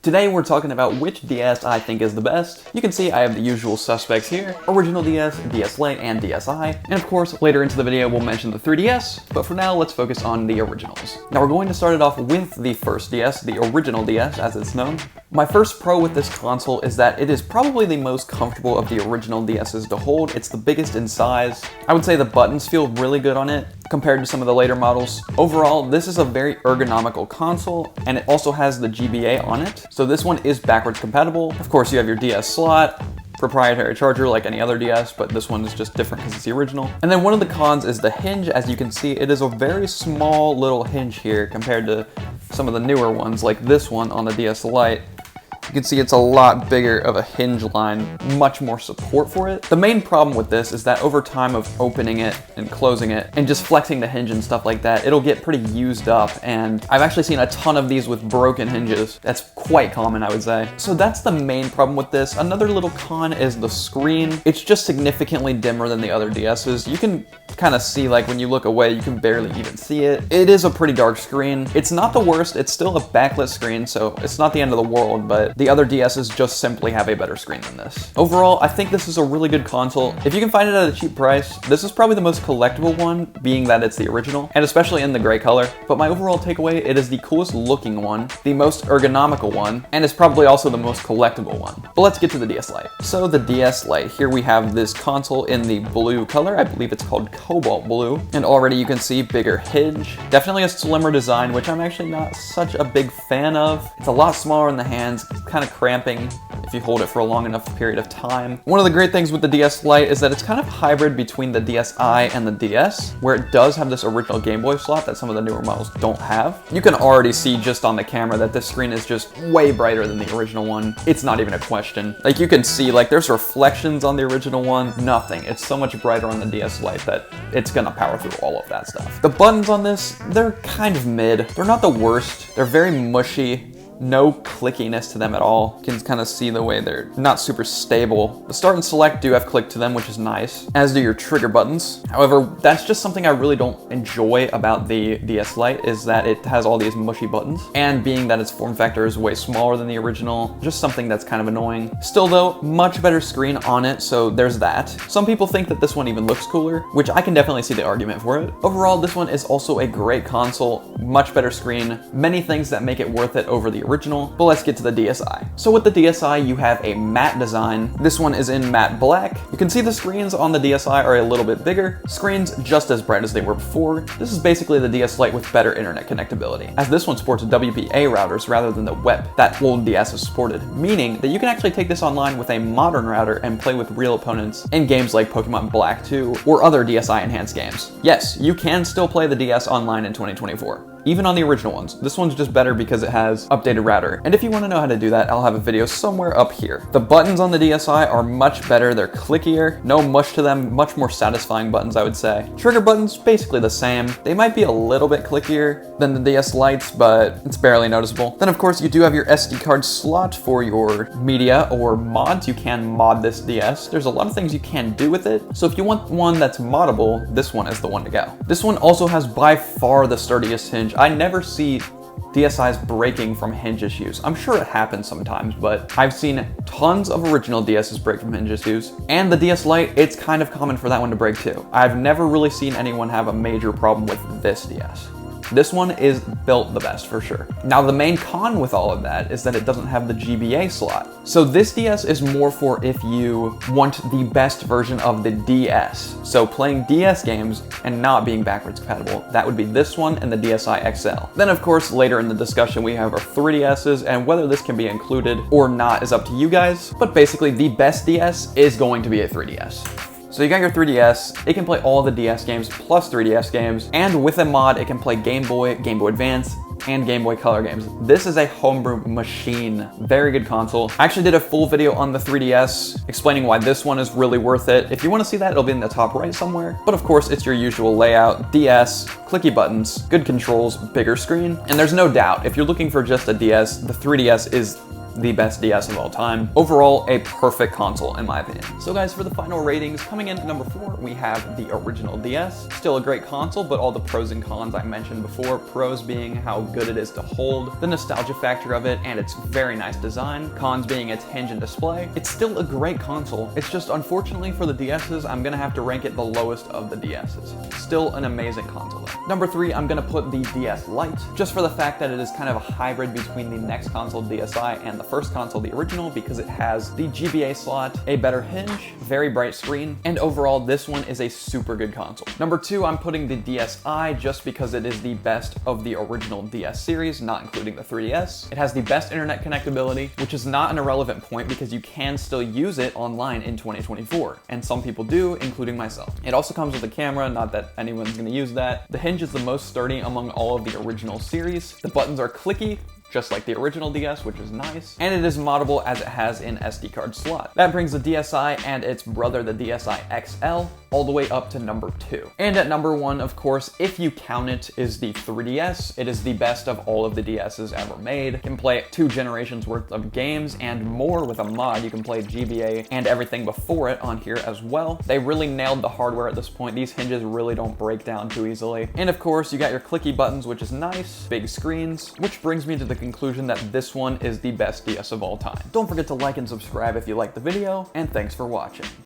Today we're talking about which DS I think is the best. You can see I have the usual suspects here: original DS, DS Lite, and DSi. And of course, later into the video we'll mention the 3DS, but for now let's focus on the originals. Now we're going to start it off with the first DS, the original DS as it's known. My first pro with this console is that it is probably the most comfortable of the original DSs to hold. It's the biggest in size. I would say the buttons feel really good on it compared to some of the later models. Overall, this is a very ergonomical console, and it also has the GBA on it. So this one is backwards compatible. Of course, you have your DS slot, proprietary charger like any other DS, but this one is just different because it's the original. And then one of the cons is the hinge. As you can see, it is a very small little hinge here compared to some of the newer ones like this one on the DS Lite. You can see it's a lot bigger of a hinge line, much more support for it. The main problem with this is that over time of opening it and closing it and just flexing the hinge and stuff like that, it'll get pretty used up, and I've actually seen a ton of these with broken hinges. That's quite common, I would say. So that's the main problem with this. Another little con is the screen. It's just significantly dimmer than the other DSs. You can kind of see, like when you look away, you can barely even see it. It is a pretty dark screen. It's not the worst. It's still a backlit screen, so it's not the end of the world, but the other DSs just simply have a better screen than this. Overall, I think this is a really good console. If you can find it at a cheap price, this is probably the most collectible one, being that it's the original, and especially in the gray color. But my overall takeaway, it is the coolest looking one, the most ergonomical one, and it's probably also the most collectible one. But let's get to the DS Lite. So the DS Lite, here we have this console in the blue color. I believe it's called Cobalt Blue. And already you can see bigger hinge. Definitely a slimmer design, which I'm actually not such a big fan of. It's a lot smaller in the hands, kind of cramping if you hold it for a long enough period of time. One of the great things with the DS Lite is that it's kind of hybrid between the DSi and the DS, where it does have this original Game Boy slot that some of the newer models don't have. You can already see just on the camera that this screen is just way brighter than the original one. It's not even a question. Like you can see, like there's reflections on the original one, nothing. It's so much brighter on the DS Lite that it's gonna power through all of that stuff. The buttons on this, they're kind of mid. They're not the worst. They're very mushy. No clickiness to them at all. You can kind of see the way they're not super stable. The start and select do have click to them, which is nice, as do your trigger buttons. However, that's just something I really don't enjoy about the DS Lite, is that it has all these mushy buttons. And being that its form factor is way smaller than the original, just something that's kind of annoying. Still though, much better screen on it, so there's that. Some people think that this one even looks cooler, which I can definitely see the argument for it. Overall, this one is also a great console, much better screen, many things that make it worth it over the original, but let's get to the DSi. So with the DSi, you have a matte design. This one is in matte black. You can see the screens on the DSi are a little bit bigger. Screens just as bright as they were before. This is basically the DS Lite with better internet connectability, as this one supports WPA routers rather than the WEP that old DS has supported, meaning that you can actually take this online with a modern router and play with real opponents in games like Pokemon Black 2 or other DSi enhanced games. Yes, you can still play the DS online in 2024. Even on the original ones. This one's just better because it has updated router. And if you want to know how to do that, I'll have a video somewhere up here. The buttons on the DSi are much better. They're clickier, no mush to them, much more satisfying buttons, I would say. Trigger buttons, basically the same. They might be a little bit clickier than the DS Lites, but it's barely noticeable. Then of course you do have your SD card slot for your media or mods. You can mod this DS. There's a lot of things you can do with it. So if you want one that's moddable, this one is the one to go. This one also has by far the sturdiest hinge. I never see DSi's breaking from hinge issues. I'm sure it happens sometimes, but I've seen tons of original DSs break from hinge issues. And the DS Lite, it's kind of common for that one to break too. I've never really seen anyone have a major problem with this DS. This one is built the best for sure. Now the main con with all of that is that it doesn't have the GBA slot. So this DS is more for if you want the best version of the DS. So playing DS games and not being backwards compatible, that would be this one and the DSi XL. Then of course later in the discussion we have our 3DSs, and whether this can be included or not is up to you guys. But basically the best DS is going to be a 3DS. So you got your 3DS, it can play all the DS games plus 3DS games, and with a mod it can play Game Boy, Game Boy Advance, and Game Boy Color games. This is a homebrew machine. Very good console. I actually did a full video on the 3DS explaining why this one is really worth it. If you want to see that, it'll be in the top right somewhere. But of course, it's your usual layout, DS, clicky buttons, good controls, bigger screen. And there's no doubt, if you're looking for just a DS, the 3DS is the best DS of all time. Overall, a perfect console in my opinion. So guys, for the final ratings, coming in at number 4, we have the original DS. Still a great console, but all the pros and cons I mentioned before. Pros being how good it is to hold, the nostalgia factor of it, and its very nice design. Cons being its hinge and display. It's still a great console. It's just unfortunately for the DSs, I'm gonna have to rank it the lowest of the DSs. Still an amazing console though. Number 3, I'm gonna put the DS Lite, just for the fact that it is kind of a hybrid between the next console DSi and the first console, the original, because it has the GBA slot, a better hinge, very bright screen, and overall this one is a super good console. Number 2, I'm putting the DSi just because it is the best of the original DS series, not including the 3DS. It has the best internet connectability, which is not an irrelevant point because you can still use it online in 2024, and some people do, including myself. It also comes with a camera, not that anyone's gonna use that. The hinge is the most sturdy among all of the original series. The buttons are clicky, just like the original DS, which is nice, and it is moddable as it has an SD card slot. That brings the DSi and its brother, the DSi XL, all the way up to number 2. And at number 1, of course, if you count it, is the 3DS. It is the best of all of the DSs ever made. You can play 2 generations worth of games and more with a mod. You can play GBA and everything before it on here as well. They really nailed the hardware at this point. These hinges really don't break down too easily. And of course, you got your clicky buttons, which is nice, big screens, which brings me to the conclusion that this one is the best DS of all time. Don't forget to like and subscribe if you liked the video, and thanks for watching.